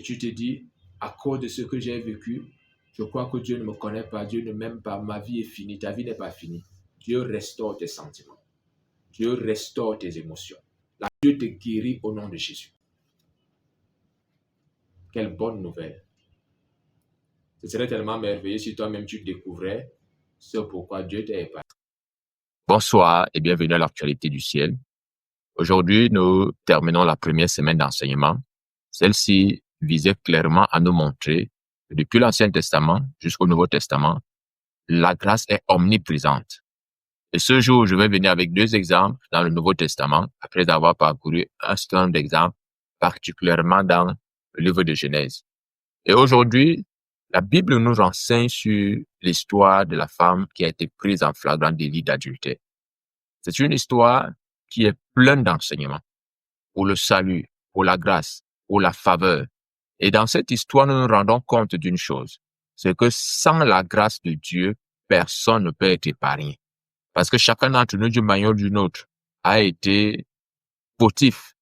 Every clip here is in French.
et tu te dis, à cause de ce que j'ai vécu, je crois que Dieu ne me connaît pas, Dieu ne m'aime pas, ma vie est finie, ta vie n'est pas finie. Dieu restaure tes sentiments. Dieu restaure tes émotions. Là, Dieu te guérit au nom de Jésus. Quelle bonne nouvelle. Ce serait tellement merveilleux si toi-même tu découvrais ce pourquoi Dieu t'a épargné. Bonsoir et bienvenue à l'actualité du ciel. Aujourd'hui, nous terminons la première semaine d'enseignement. Celle-ci visait clairement à nous montrer que depuis l'Ancien Testament jusqu'au Nouveau Testament, la grâce est omniprésente. Et ce jour, je vais venir avec 2 exemples dans le Nouveau Testament, après avoir parcouru un certain nombre d'exemples, particulièrement dans le livre de Genèse. Et aujourd'hui, la Bible nous renseigne sur l'histoire de la femme qui a été prise en flagrant délit d'adultère. C'est une histoire qui est pleine d'enseignements pour le salut, pour la grâce, pour la faveur. Et dans cette histoire, nous nous rendons compte d'une chose, c'est que sans la grâce de Dieu, personne ne peut être épargné. Parce que chacun d'entre nous, d'une manière ou d'une autre, a été fautif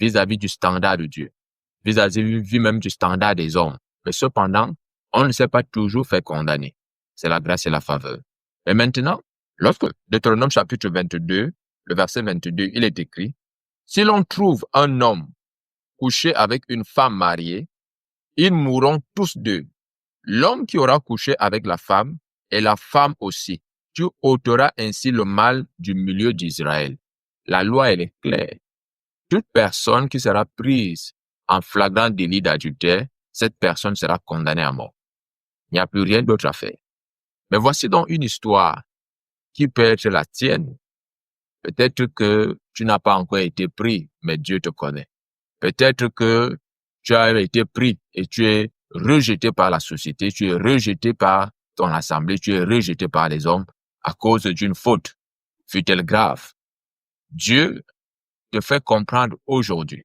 vis-à-vis du standard de Dieu, vis-à-vis même du standard des hommes. Mais cependant, on ne s'est pas toujours fait condamner. C'est la grâce et la faveur. Et maintenant, lorsque Deutéronome chapitre 22, le verset 22, il est écrit, « Si l'on trouve un homme couché avec une femme mariée, ils mourront tous deux. L'homme qui aura couché avec la femme et la femme aussi. Tu ôteras ainsi le mal du milieu d'Israël. » La loi, elle est claire. Toute personne qui sera prise en flagrant délit d'adultère, cette personne sera condamnée à mort. Il n'y a plus rien d'autre à faire. Mais voici donc une histoire qui peut être la tienne. Peut-être que tu n'as pas encore été pris, mais Dieu te connaît. Peut-être que tu as été pris et tu es rejeté par la société, tu es rejeté par ton assemblée, tu es rejeté par les hommes à cause d'une faute, fut-elle grave. Dieu te fait comprendre aujourd'hui.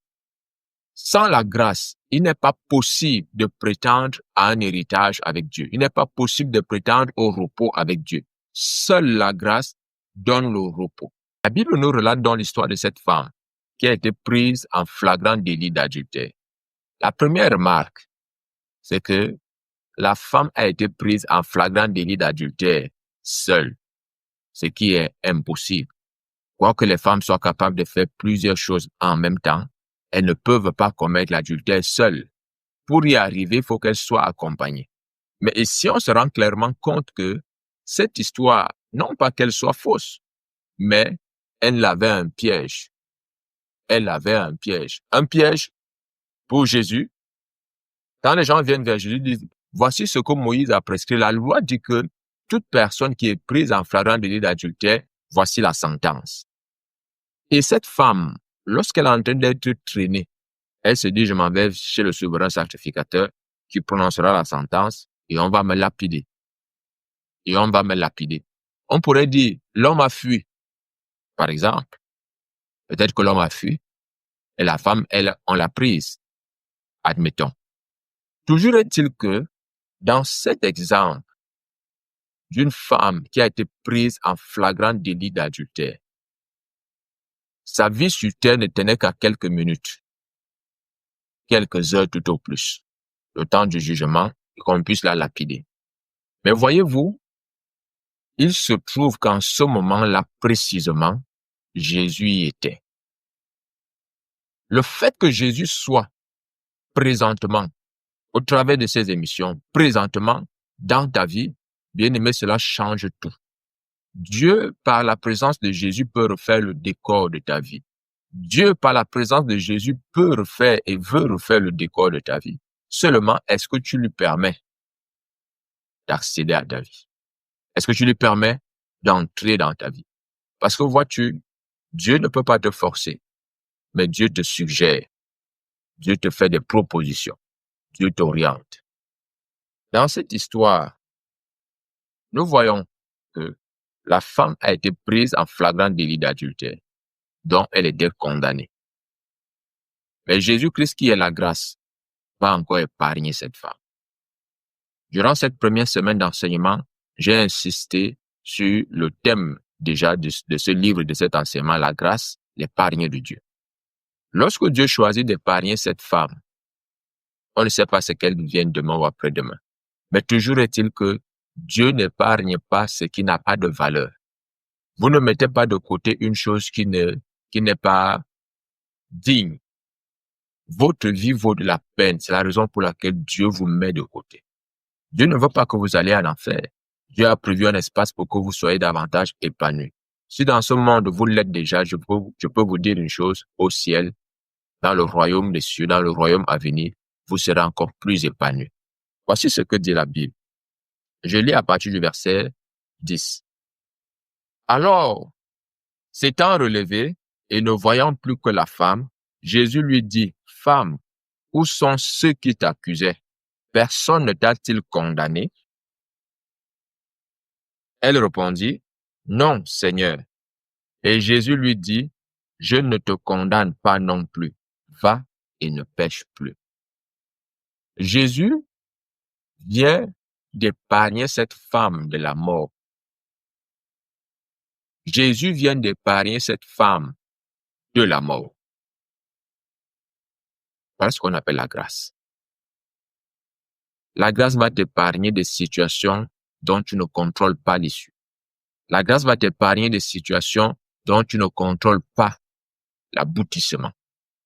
Sans la grâce, il n'est pas possible de prétendre à un héritage avec Dieu. Il n'est pas possible de prétendre au repos avec Dieu. Seule la grâce donne le repos. La Bible nous relate dans l'histoire de cette femme qui a été prise en flagrant délit d'adultère. La première remarque, c'est que la femme a été prise en flagrant délit d'adultère seule, ce qui est impossible. Quoique les femmes soient capables de faire plusieurs choses en même temps, elles ne peuvent pas commettre l'adultère seules. Pour y arriver, il faut qu'elles soient accompagnées. Mais ici, on se rend clairement compte que cette histoire, non pas qu'elle soit fausse, mais elle avait un piège. Elle avait un piège. Un piège pour Jésus. Quand les gens viennent vers Jésus, ils disent, voici ce que Moïse a prescrit. La loi dit que toute personne qui est prise en flagrant délit d'adultère, voici la sentence. Et cette femme, lorsqu'elle est en train d'être traînée, elle se dit, je m'en vais chez le souverain sacrificateur qui prononcera la sentence et on va me lapider. Et on va me lapider. On pourrait dire, l'homme a fui. Par exemple, peut-être que l'homme a fui et la femme, elle, on l'a prise. Admettons. Toujours est-il que, dans cet exemple d'une femme qui a été prise en flagrant délit d'adultère, sa vie sur terre ne tenait qu'à quelques minutes, quelques heures tout au plus, le temps du jugement et qu'on puisse la lapider. Mais voyez-vous, il se trouve qu'en ce moment-là précisément, Jésus y était. Le fait que Jésus soit présentement, au travers de ces émissions, présentement dans ta vie, bien aimé, cela change tout. Dieu, par la présence de Jésus, peut refaire le décor de ta vie. Dieu, par la présence de Jésus, peut refaire et veut refaire le décor de ta vie. Seulement, est-ce que tu lui permets d'accéder à ta vie? Est-ce que tu lui permets d'entrer dans ta vie? Parce que vois-tu, Dieu ne peut pas te forcer, mais Dieu te suggère. Dieu te fait des propositions. Dieu t'oriente. Dans cette histoire, nous voyons que la femme a été prise en flagrant délit d'adultère, dont elle était condamnée. Mais Jésus-Christ, qui est la grâce, va encore épargner cette femme. Durant cette première semaine d'enseignement, j'ai insisté sur le thème déjà de ce livre, de cet enseignement, la grâce, l'épargne de Dieu. Lorsque Dieu choisit d'épargner cette femme, On ne sait pas ce qu'elles deviennent demain ou après-demain. Mais toujours est-il que Dieu n'épargne pas ce qui n'a pas de valeur. Vous ne mettez pas de côté une chose qui n'est pas digne. Votre vie vaut de la peine. C'est la raison pour laquelle Dieu vous met de côté. Dieu ne veut pas que vous alliez en enfer. Dieu a prévu un espace pour que vous soyez davantage épanouis. Si dans ce monde vous l'êtes déjà, je peux vous dire une chose, au ciel, dans le royaume des cieux, dans le royaume à venir, vous serez encore plus épanouis. Voici ce que dit la Bible. Je lis à partir du verset 10. Alors, s'étant relevé et ne voyant plus que la femme, Jésus lui dit, « Femme, où sont ceux qui t'accusaient? Personne ne t'a-t-il condamné? » Elle répondit, « Non, Seigneur. » Et Jésus lui dit, « Je ne te condamne pas non plus. Va et ne pêche plus. » Jésus vient d'épargner cette femme de la mort. Jésus vient d'épargner cette femme de la mort. Voilà ce qu'on appelle la grâce. La grâce va t'épargner des situations dont tu ne contrôles pas l'issue. La grâce va t'épargner des situations dont tu ne contrôles pas l'aboutissement.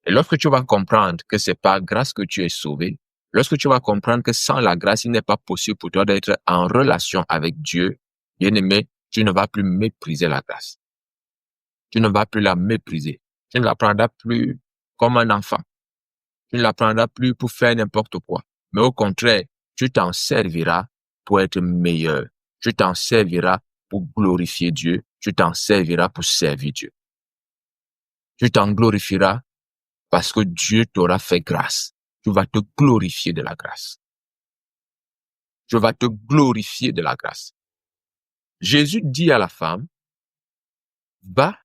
Et lorsque tu vas comprendre que c'est par grâce que tu es sauvé, lorsque tu vas comprendre que sans la grâce, il n'est pas possible pour toi d'être en relation avec Dieu, bien-aimé, tu ne vas plus mépriser la grâce. Tu ne vas plus la mépriser. Tu ne la prendras plus comme un enfant. Tu ne la prendras plus pour faire n'importe quoi. Mais au contraire, tu t'en serviras pour être meilleur. Tu t'en serviras pour glorifier Dieu. Tu t'en serviras pour servir Dieu. Tu t'en glorifieras parce que Dieu t'aura fait grâce. Tu vas te glorifier de la grâce. Tu vas te glorifier de la grâce. Jésus dit à la femme, va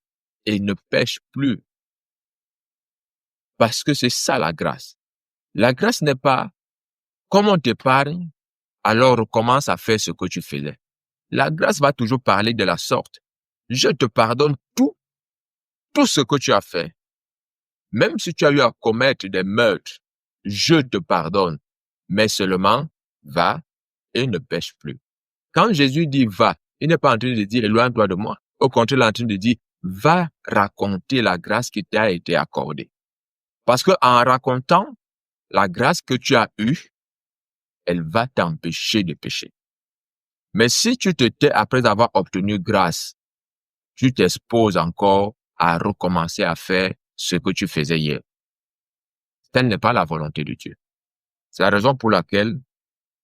et ne pêche plus. Parce que c'est ça la grâce. La grâce n'est pas comme on t'épargne, alors recommence à faire ce que tu faisais. La grâce va toujours parler de la sorte. Je te pardonne tout ce que tu as fait. Même si tu as eu à commettre des meurtres, je te pardonne. Mais seulement, va et ne pêche plus. Quand Jésus dit va, il n'est pas en train de dire éloigne-toi de moi. Au contraire, il est en train de dire va raconter la grâce qui t'a été accordée. Parce que en racontant la grâce que tu as eue, elle va t'empêcher de pécher. Mais si tu te tais après avoir obtenu grâce, tu t'exposes encore à recommencer à faire ce que tu faisais hier. Telle n'est pas la volonté de Dieu. C'est la raison pour laquelle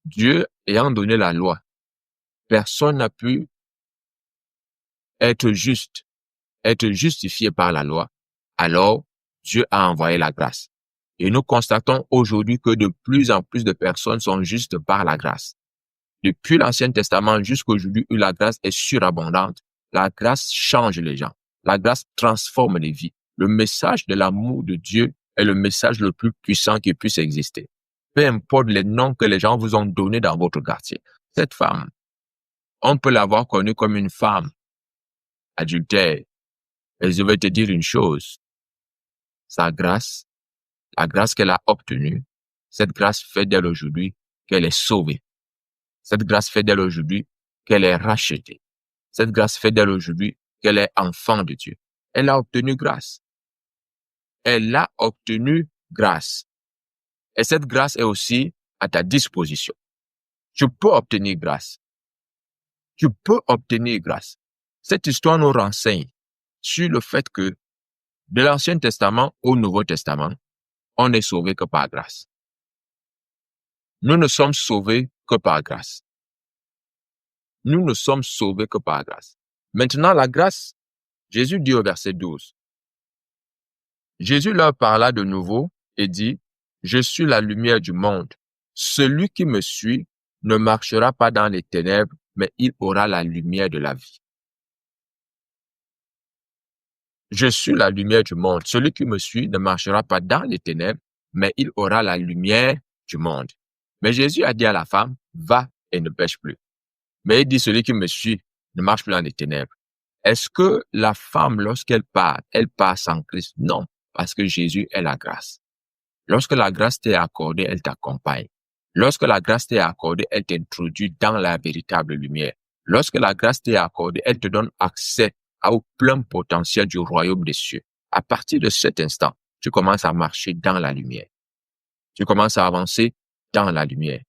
Dieu, ayant donné la loi, personne n'a pu être juste, être justifié par la loi. Alors, Dieu a envoyé la grâce. Et nous constatons aujourd'hui que de plus en plus de personnes sont justes par la grâce. Depuis l'Ancien Testament jusqu'à aujourd'hui où la grâce est surabondante, la grâce change les gens. La grâce transforme les vies. Le message de l'amour de Dieu est le message le plus puissant qui puisse exister. Peu importe les noms que les gens vous ont donnés dans votre quartier. Cette femme, on peut l'avoir connue comme une femme adultère. Et je vais te dire une chose. Sa grâce, la grâce qu'elle a obtenue, cette grâce fait d'elle aujourd'hui qu'elle est sauvée. Cette grâce fait d'elle aujourd'hui qu'elle est rachetée. Cette grâce fait d'elle aujourd'hui qu'elle est enfant de Dieu. Elle a obtenu grâce. Elle a obtenu grâce. Et cette grâce est aussi à ta disposition. Tu peux obtenir grâce. Tu peux obtenir grâce. Cette histoire nous renseigne sur le fait que de l'Ancien Testament au Nouveau Testament, on n'est sauvé que par grâce. Nous ne sommes sauvés que par grâce. Nous ne sommes sauvés que par grâce. Maintenant, la grâce, Jésus dit au verset 12. Jésus leur parla de nouveau et dit, « Je suis la lumière du monde. Celui qui me suit ne marchera pas dans les ténèbres, mais il aura la lumière de la vie. » Je suis la lumière du monde. Celui qui me suit ne marchera pas dans les ténèbres, mais il aura la lumière du monde. Mais Jésus a dit à la femme, « Va et ne pêche plus. » Mais il dit, celui qui me suit ne marche plus dans les ténèbres. Est-ce que la femme, lorsqu'elle part sans Christ? Non, parce que Jésus est la grâce. Lorsque la grâce t'est accordée, elle t'accompagne. Lorsque la grâce t'est accordée, elle t'introduit dans la véritable lumière. Lorsque la grâce t'est accordée, elle te donne accès au plein potentiel du royaume des cieux. À partir de cet instant, tu commences à marcher dans la lumière. Tu commences à avancer dans la lumière.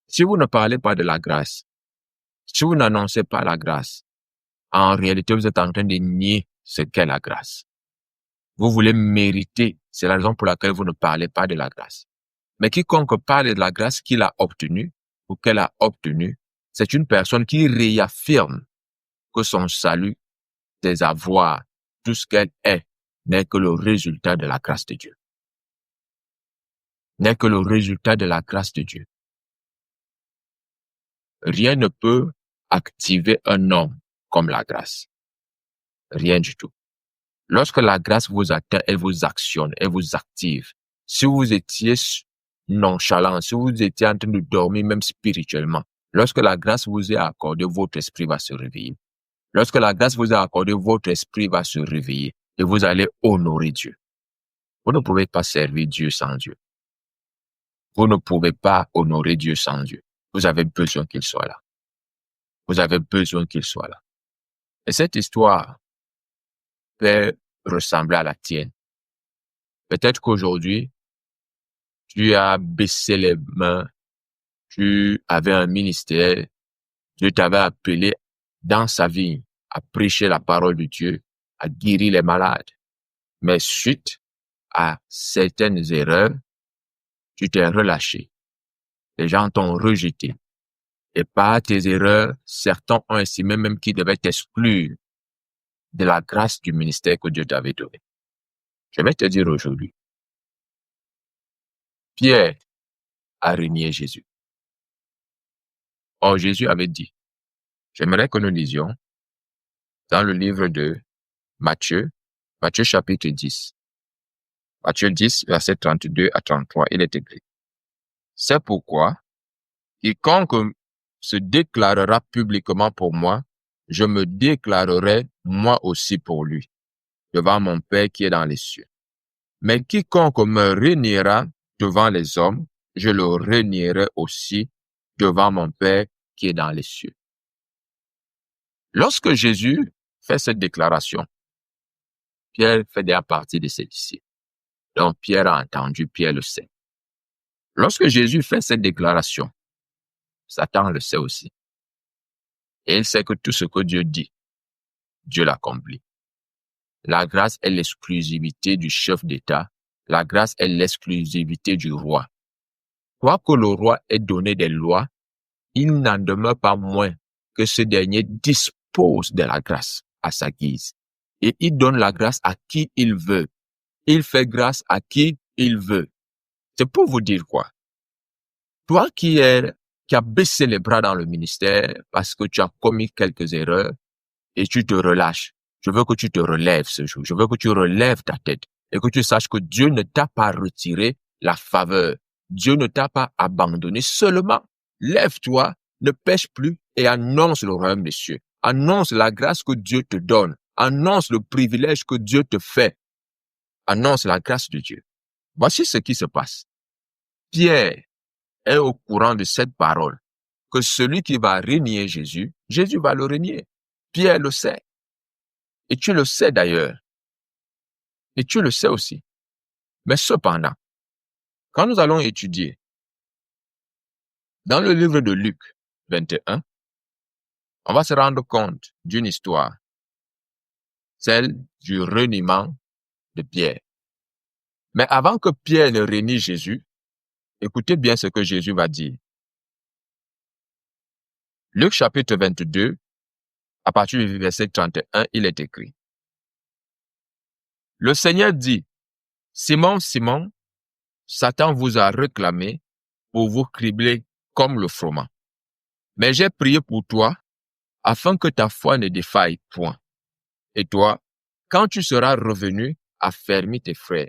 Si vous ne parlez pas de la grâce, si vous n'annoncez pas la grâce, en réalité, vous êtes en train de nier ce qu'est la grâce. Vous voulez mériter, c'est la raison pour laquelle vous ne parlez pas de la grâce. Mais quiconque parle de la grâce qu'il a obtenue ou qu'elle a obtenue, c'est une personne qui réaffirme que son salut, ses avoirs, tout ce qu'elle est, n'est que le résultat de la grâce de Dieu. N'est que le résultat de la grâce de Dieu. Rien ne peut activer un homme comme la grâce. Rien du tout. Lorsque la grâce vous atteint, elle vous actionne, elle vous active. Si vous étiez nonchalant, si vous étiez en train de dormir même spirituellement, lorsque la grâce vous est accordée, votre esprit va se réveiller. Lorsque la grâce vous est accordée, votre esprit va se réveiller et vous allez honorer Dieu. Vous ne pouvez pas servir Dieu sans Dieu. Vous ne pouvez pas honorer Dieu sans Dieu. Vous avez besoin qu'il soit là. Vous avez besoin qu'il soit là. Et cette histoire peut ressembler à la tienne. Peut-être qu'aujourd'hui, tu as baissé les mains, tu avais un ministère, Dieu t'avait appelé dans sa vie à prêcher la parole de Dieu, à guérir les malades. Mais suite à certaines erreurs, tu t'es relâché. Les gens t'ont rejeté. Et par tes erreurs, certains ont estimé même qu'ils devaient t'exclure de la grâce du ministère que Dieu t'avait donné. Je vais te dire aujourd'hui, Pierre a renié Jésus. Or, Jésus avait dit, j'aimerais que nous lisions dans le livre de Matthieu chapitre 10. Matthieu 10, verset 32 à 33, il est écrit. C'est pourquoi, quiconque se déclarera publiquement pour moi, je me déclarerai moi aussi pour lui, devant mon Père qui est dans les cieux. Mais quiconque me reniera devant les hommes, je le renierai aussi devant mon Père qui est dans les cieux. Lorsque Jésus fait cette déclaration, Pierre fait déjà partie de ses disciples. Donc Pierre a entendu, Pierre le sait. Lorsque Jésus fait cette déclaration, Satan le sait aussi. Et il sait que tout ce que Dieu dit, Dieu l'accomplit. La grâce est l'exclusivité du chef d'État. La grâce est l'exclusivité du roi. Quoique le roi ait donné des lois, il n'en demeure pas moins que ce dernier dispose de la grâce à sa guise. Et il donne la grâce à qui il veut. Il fait grâce à qui il veut. C'est pour vous dire quoi? Toi qui as baissé les bras dans le ministère parce que tu as commis quelques erreurs et tu te relâches. Je veux que tu te relèves ce jour. Je veux que tu relèves ta tête et que tu saches que Dieu ne t'a pas retiré la faveur. Dieu ne t'a pas abandonné. Seulement, lève-toi, ne pêche plus et annonce le royaume des cieux. Annonce la grâce que Dieu te donne. Annonce le privilège que Dieu te fait. Annonce la grâce de Dieu. Voici ce qui se passe. Pierre est au courant de cette parole, que celui qui va renier Jésus, Jésus va le renier. Pierre le sait. Et tu le sais d'ailleurs. Et tu le sais aussi. Mais cependant, quand nous allons étudier dans le livre de Luc 21, on va se rendre compte d'une histoire, celle du reniement de Pierre. Mais avant que Pierre ne renie Jésus, écoutez bien ce que Jésus va dire. Luc chapitre 22, à partir du verset 31, il est écrit. Le Seigneur dit, Simon, Simon, Satan vous a réclamé pour vous cribler comme le froment. Mais j'ai prié pour toi, afin que ta foi ne défaille point. Et toi, quand tu seras revenu, affermis tes frères.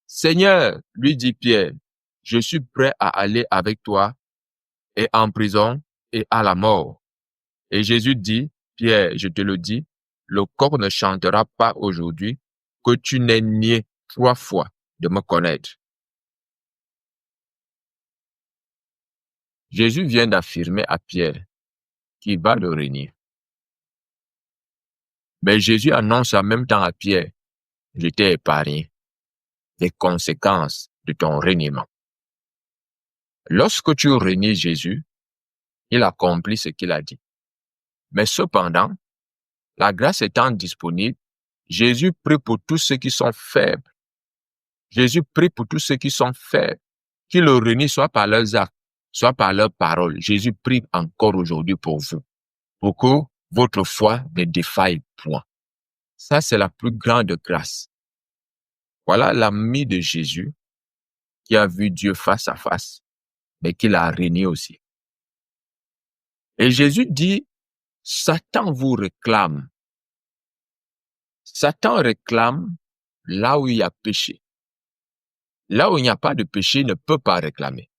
Seigneur, lui dit Pierre, je suis prêt à aller avec toi et en prison et à la mort. Et Jésus dit, Pierre, je te le dis, le coq ne chantera pas aujourd'hui que tu n'aies nié 3 fois de me connaître. Jésus vient d'affirmer à Pierre qu'il va le renier. Mais Jésus annonce en même temps à Pierre, je t'ai épargné les conséquences de ton reniement. Lorsque tu renies Jésus, il accomplit ce qu'il a dit. Mais cependant, la grâce étant disponible, Jésus prie pour tous ceux qui sont faibles. Jésus prie pour tous ceux qui sont faibles, qui le renient soit par leurs actes, soit par leurs paroles. Jésus prie encore aujourd'hui pour vous, pour que votre foi ne défaille point. Ça, c'est la plus grande grâce. Voilà l'ami de Jésus qui a vu Dieu face à face, mais qui l'a renié aussi. Et Jésus dit, Satan vous réclame. Satan réclame là où il y a péché. Là où il n'y a pas de péché, il ne peut pas réclamer.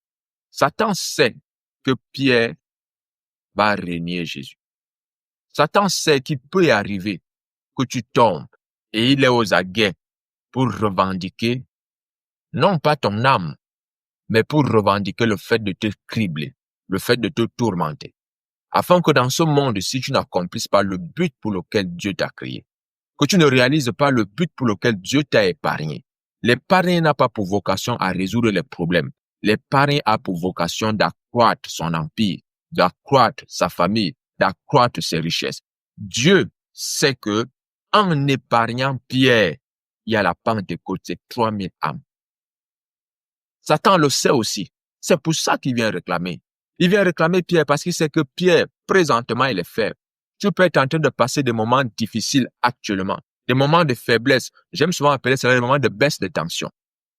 Satan sait que Pierre va renier Jésus. Satan sait qu'il peut y arriver que tu tombes et il est aux aguets pour revendiquer, non pas ton âme, mais pour revendiquer le fait de te cribler, le fait de te tourmenter. Afin que dans ce monde, si tu n'accomplisses pas le but pour lequel Dieu t'a créé, que tu ne réalises pas le but pour lequel Dieu t'a épargné. L'épargne n'a pas pour vocation à résoudre les problèmes. L'épargne a pour vocation d'accroître son empire, d'accroître sa famille, d'accroître ses richesses. Dieu sait que, en épargnant Pierre, il y a la Pentecôte, c'est 3000 âmes. Satan le sait aussi. C'est pour ça qu'il vient réclamer. Il vient réclamer Pierre parce qu'il sait que Pierre, présentement, il est faible. Tu peux être en train de passer des moments difficiles actuellement, des moments de faiblesse. J'aime souvent appeler cela des moments de baisse de tension.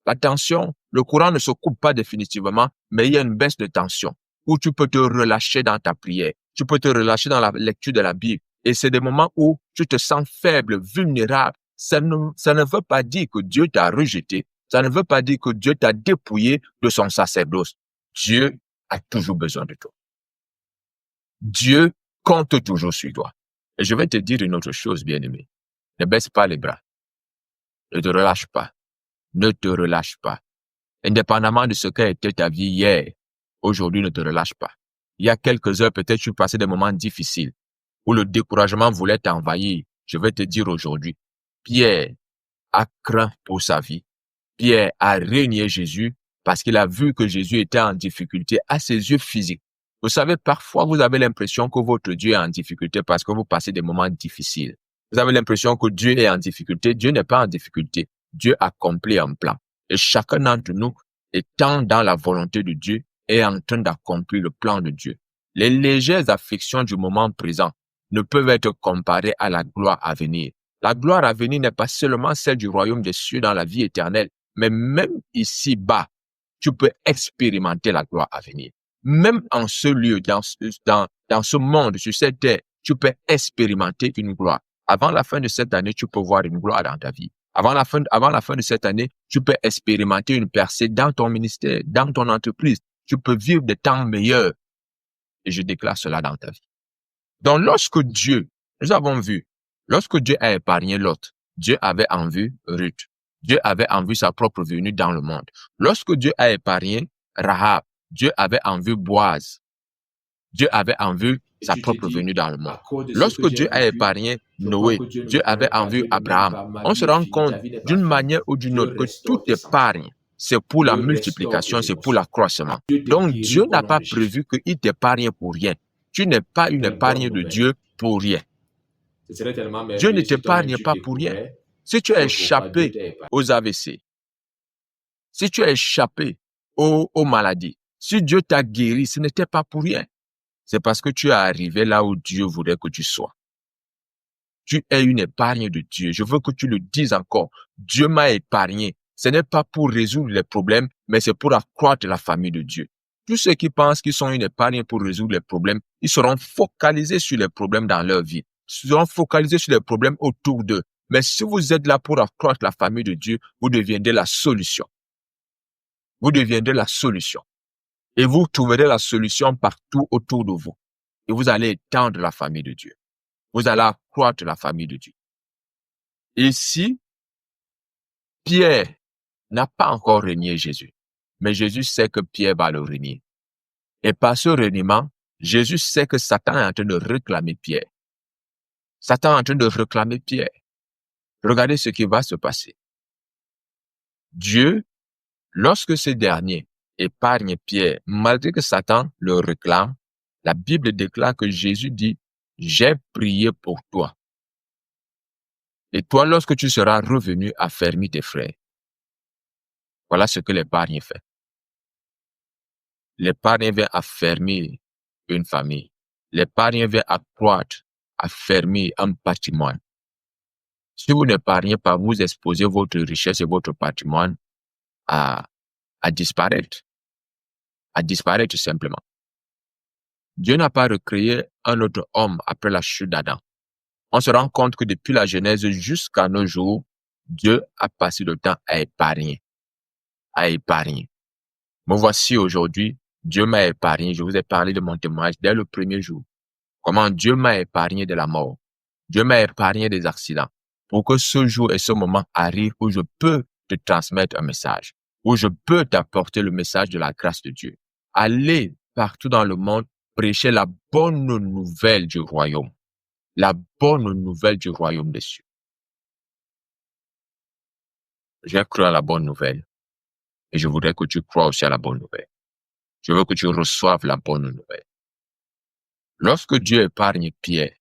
La tension, le courant ne se coupe pas définitivement, mais il y a une baisse de tension où tu peux te relâcher dans ta prière, tu peux te relâcher dans la lecture de la Bible. Et c'est des moments où tu te sens faible, vulnérable. Ça ne veut pas dire que Dieu t'a rejeté. Ça ne veut pas dire que Dieu t'a dépouillé de son sacerdoce. Dieu a toujours besoin de toi. Dieu compte toujours sur toi. Et je vais te dire une autre chose, bien-aimé. Ne baisse pas les bras. Ne te relâche pas. Ne te relâche pas. Indépendamment de ce qu'a été ta vie hier, aujourd'hui, ne te relâche pas. Il y a quelques heures, peut-être tu passais des moments difficiles où le découragement voulait t'envahir. Je vais te dire aujourd'hui, Pierre a craint pour sa vie. Pierre a renié Jésus parce qu'il a vu que Jésus était en difficulté à ses yeux physiques. Vous savez, parfois, vous avez l'impression que votre Dieu est en difficulté parce que vous passez des moments difficiles. Vous avez l'impression que Dieu est en difficulté. Dieu n'est pas en difficulté. Dieu accomplit un plan. Et chacun d'entre nous, étant dans la volonté de Dieu, est en train d'accomplir le plan de Dieu. Les légères afflictions du moment présent ne peuvent être comparées à la gloire à venir. La gloire à venir n'est pas seulement celle du royaume des cieux dans la vie éternelle, mais même ici-bas, tu peux expérimenter la gloire à venir. Même en ce lieu, dans ce monde, sur cette terre, tu peux expérimenter une gloire. Avant la fin de cette année, tu peux voir une gloire dans ta vie. Avant la fin de cette année, tu peux expérimenter une percée dans ton ministère, dans ton entreprise. Tu peux vivre des temps meilleurs. Et je déclare cela dans ta vie. Donc, nous avons vu, lorsque Dieu a épargné Lot, Dieu avait en vue Ruth. Dieu avait en vue sa propre venue dans le monde. Lorsque Dieu a épargné Rahab, Dieu avait en vue Boaz. Dieu avait en vue sa propre venue dans le monde. Lorsque Dieu a épargné Noé, Dieu avait en vue Abraham. On se rend compte d'une manière ou d'une autre que toute épargne, c'est pour la multiplication, c'est pour l'accroissement. Donc Dieu n'a pas prévu qu'il t'épargne pour rien. Tu n'es pas une épargne de Dieu pour rien. Dieu ne t'épargne pas pour rien. Si tu as échappé aux AVC, si tu as échappé aux maladies, si Dieu t'a guéri, ce n'était pas pour rien. C'est parce que tu es arrivé là où Dieu voudrait que tu sois. Tu es une épargne de Dieu. Je veux que tu le dises encore. Dieu m'a épargné. Ce n'est pas pour résoudre les problèmes, mais c'est pour accroître la famille de Dieu. Tous ceux qui pensent qu'ils sont une épargne pour résoudre les problèmes, ils seront focalisés sur les problèmes dans leur vie. Ils seront focalisés sur les problèmes autour d'eux. Mais si vous êtes là pour accroître la famille de Dieu, vous deviendrez la solution. Vous deviendrez la solution. Et vous trouverez la solution partout autour de vous. Et vous allez étendre la famille de Dieu. Vous allez accroître la famille de Dieu. Et si Pierre n'a pas encore renié Jésus, mais Jésus sait que Pierre va le renier. Et par ce reniement, Jésus sait que Satan est en train de réclamer Pierre. Satan est en train de réclamer Pierre. Regardez ce qui va se passer. Dieu, lorsque ce dernier épargne Pierre, malgré que Satan le réclame, la Bible déclare que Jésus dit, « J'ai prié pour toi. Et toi, lorsque tu seras revenu, affermis tes frères. » Voilà ce que l'épargne fait. L'épargne vient affermir une famille. L'épargne vient accroître, affermir un patrimoine. Si vous n'épargnez pas, vous exposez votre richesse et votre patrimoine à disparaître simplement. Dieu n'a pas recréé un autre homme après la chute d'Adam. On se rend compte que depuis la Genèse jusqu'à nos jours, Dieu a passé le temps à épargner. Me voici aujourd'hui, Dieu m'a épargné. Je vous ai parlé de mon témoignage dès le premier jour. Comment Dieu m'a épargné de la mort. Dieu m'a épargné des accidents. Pour que ce jour et ce moment arrivent où je peux te transmettre un message, où je peux t'apporter le message de la grâce de Dieu. Allez partout dans le monde prêcher la bonne nouvelle du royaume. La bonne nouvelle du royaume des cieux. J'ai cru à la bonne nouvelle. Et je voudrais que tu crois aussi à la bonne nouvelle. Je veux que tu reçoives la bonne nouvelle. Lorsque Dieu épargne Pierre,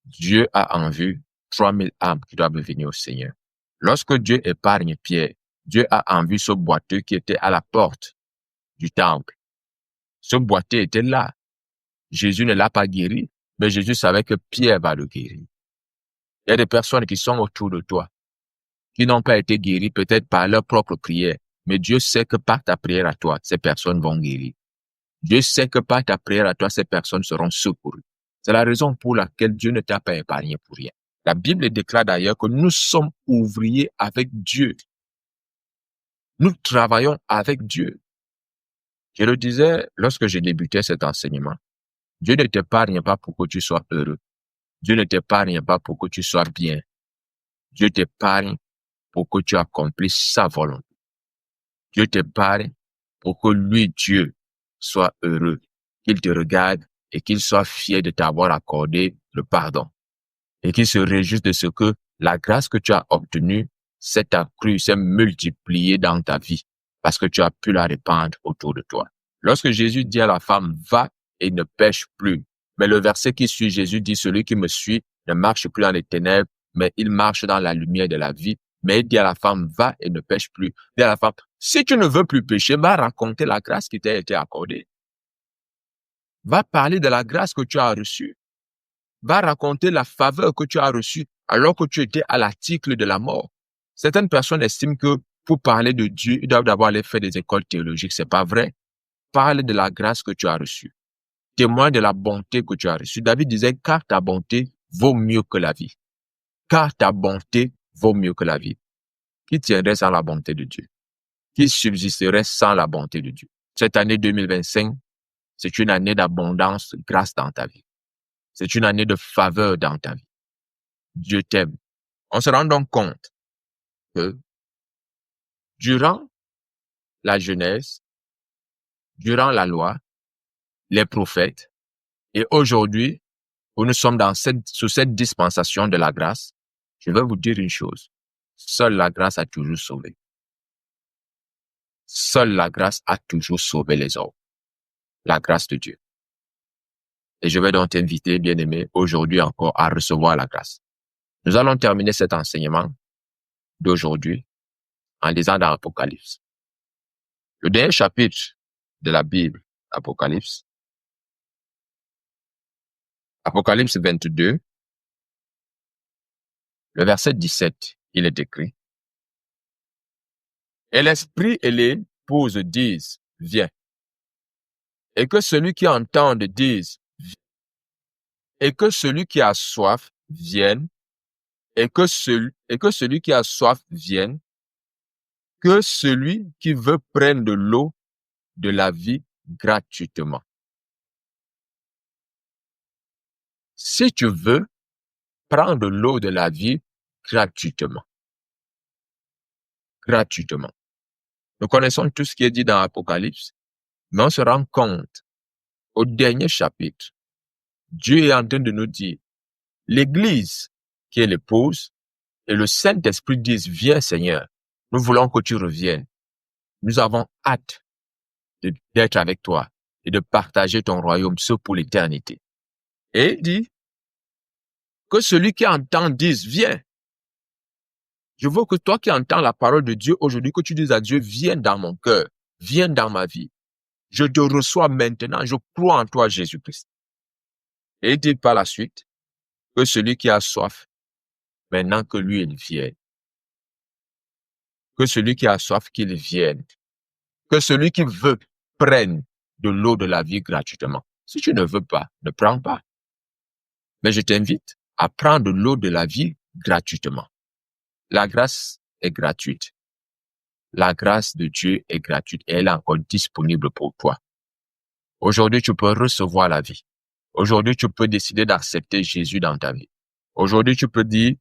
Dieu a en vue 3000 âmes qui doivent venir au Seigneur. Lorsque Dieu épargne Pierre, Dieu a en vue ce boiteux qui était à la porte du temple. Ce boiteux était là. Jésus ne l'a pas guéri, mais Jésus savait que Pierre va le guérir. Il y a des personnes qui sont autour de toi, qui n'ont pas été guéries peut-être par leur propre prière, mais Dieu sait que par ta prière à toi, ces personnes vont guérir. Dieu sait que par ta prière à toi, ces personnes seront secourues. C'est la raison pour laquelle Dieu ne t'a pas épargné pour rien. La Bible déclare d'ailleurs que nous sommes ouvriers avec Dieu. Nous travaillons avec Dieu. Je le disais lorsque j'ai débuté cet enseignement. Dieu ne t'épargne pas pour que tu sois heureux. Dieu ne t'épargne pas pour que tu sois bien. Dieu t'épargne pour que tu accomplisses sa volonté. Dieu t'épargne pour que lui, Dieu, soit heureux, qu'il te regarde et qu'il soit fier de t'avoir accordé le pardon. Et qu'il se réjouisse de ce que la grâce que tu as obtenue s'est accrue, s'est multipliée dans ta vie, parce que tu as pu la répandre autour de toi. Lorsque Jésus dit à la femme, va et ne pêche plus, mais le verset qui suit, Jésus dit, celui qui me suit ne marche plus dans les ténèbres, mais il marche dans la lumière de la vie. Mais il dit à la femme, va et ne pêche plus. Il dit à la femme, si tu ne veux plus pécher, va raconter la grâce qui t'a été accordée. Va parler de la grâce que tu as reçue. Va raconter la faveur que tu as reçue alors que tu étais à l'article de la mort. Certaines personnes estiment que pour parler de Dieu, ils doivent d'abord aller faire des écoles théologiques. C'est pas vrai. Parle de la grâce que tu as reçue. Témoigne de la bonté que tu as reçue. David disait, car ta bonté vaut mieux que la vie. Car ta bonté vaut mieux que la vie. Qui tiendrait sans la bonté de Dieu? Qui subsisterait sans la bonté de Dieu? Cette année 2025, c'est une année d'abondance, de grâce dans ta vie. C'est une année de faveur dans ta vie. Dieu t'aime. On se rend donc compte que durant la Genèse, durant la loi, les prophètes, et aujourd'hui, où nous sommes sous cette dispensation de la grâce, je vais vous dire une chose. Seule la grâce a toujours sauvé. Seule la grâce a toujours sauvé les hommes. La grâce de Dieu. Et je vais donc t'inviter, bien-aimé, aujourd'hui encore à recevoir la grâce. Nous allons terminer cet enseignement d'aujourd'hui en lisant dans l'Apocalypse. Le dernier chapitre de la Bible, Apocalypse. Apocalypse 22, le verset 17, il est écrit. Et l'Esprit et l'épouse disent, viens. Et que celui qui entende dise, viens. Et que celui qui a soif vienne. Et que celui qui a soif vienne. Que celui qui veut prendre de l'eau de la vie gratuitement. Si tu veux, prends de l'eau de la vie gratuitement. gratuitement. Nous connaissons tout ce qui est dit dans l'Apocalypse, mais on se rend compte, au dernier chapitre, Dieu est en train de nous dire, l'Église, qui est l'épouse, et le Saint-Esprit disent, viens Seigneur, nous voulons que tu reviennes. Nous avons hâte d'être avec toi et de partager ton royaume, ce pour l'éternité. Et il dit que celui qui entend dise, viens. Je veux que toi qui entends la parole de Dieu aujourd'hui, que tu dises à Dieu, viens dans mon cœur, viens dans ma vie. Je te reçois maintenant, je crois en toi, Jésus-Christ. Et il dit par la suite que celui qui a soif, maintenant que lui, il vienne. Que celui qui a soif, qu'il vienne. Que celui qui veut prenne de l'eau de la vie gratuitement. Si tu ne veux pas, ne prends pas. Mais je t'invite à prendre de l'eau de la vie gratuitement. La grâce est gratuite. La grâce de Dieu est gratuite et elle est encore disponible pour toi. Aujourd'hui, tu peux recevoir la vie. Aujourd'hui, tu peux décider d'accepter Jésus dans ta vie. Aujourd'hui, tu peux dire,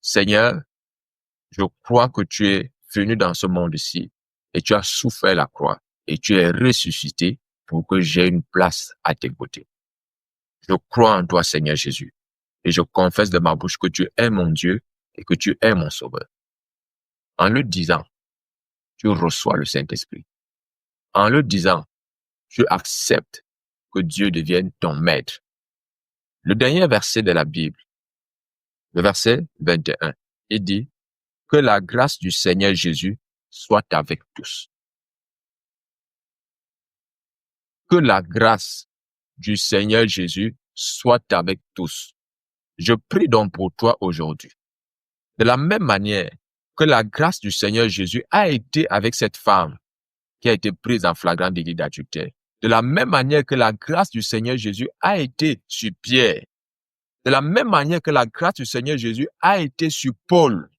Seigneur, je crois que tu es venu dans ce monde-ci et tu as souffert la croix et tu es ressuscité pour que j'ai une place à tes côtés. Je crois en toi, Seigneur Jésus, et je confesse de ma bouche que tu es mon Dieu et que tu es mon Sauveur. En le disant, tu reçois le Saint-Esprit. En le disant, tu acceptes que Dieu devienne ton maître. Le dernier verset de la Bible, le verset 21, il dit que la grâce du Seigneur Jésus soit avec tous. Que la grâce du Seigneur Jésus soit avec tous. Je prie donc pour toi aujourd'hui. De la même manière que la grâce du Seigneur Jésus a été avec cette femme qui a été prise en flagrant délit d'adultère. De la même manière que la grâce du Seigneur Jésus a été sur Pierre. De la même manière que la grâce du Seigneur Jésus a été sur Paul.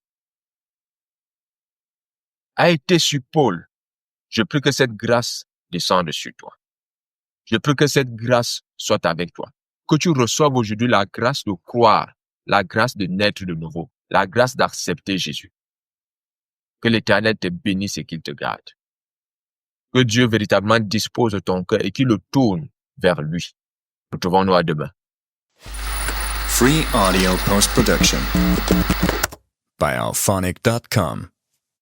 Je prie que cette grâce descende sur toi. Je prie que cette grâce soit avec toi. Que tu reçoives aujourd'hui la grâce de croire, la grâce de naître de nouveau, la grâce d'accepter Jésus. Que l'Éternel te bénisse et qu'il te garde. Que Dieu véritablement dispose ton cœur et qu'il le tourne vers lui. Retrouvons-nous à demain. Free audio post-production by alphonic.com.